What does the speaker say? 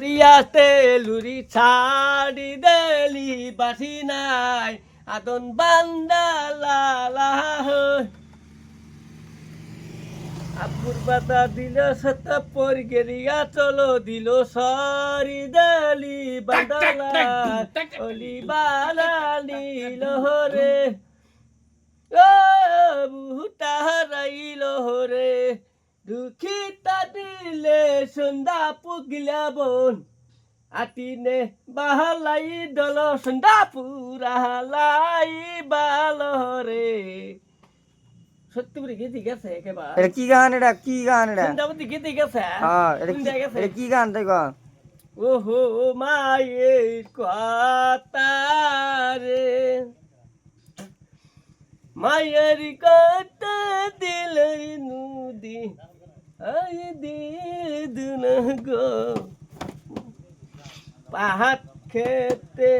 রিয়াতে lory ছাড়ি দেলি বাসি নাই আদন বান্দা লালা আব্বুর বাতা দিল সত পর গেরিয়া চলো দিল সরি দেলি বান্দালা অলি বালা নীল রে ও বুটা হারাইল রে দুঃখিতা দিলে সন্ধ্যা পুগিলা বোন আতিনে বাহালাই দল সন্ধ্যা পুরালাই বাল রে সত্যি বলে গীতি গেছে একেবারে এটা কি গান এটা কি গান এটা সন্ধ্যাবতী গীতি গেছে হ্যাঁ এটা কি গান তাই গো ওহো মায়ের কথা রে মায়ের কথা দিল নদী আই দিদুন গো পাহাড় খেতে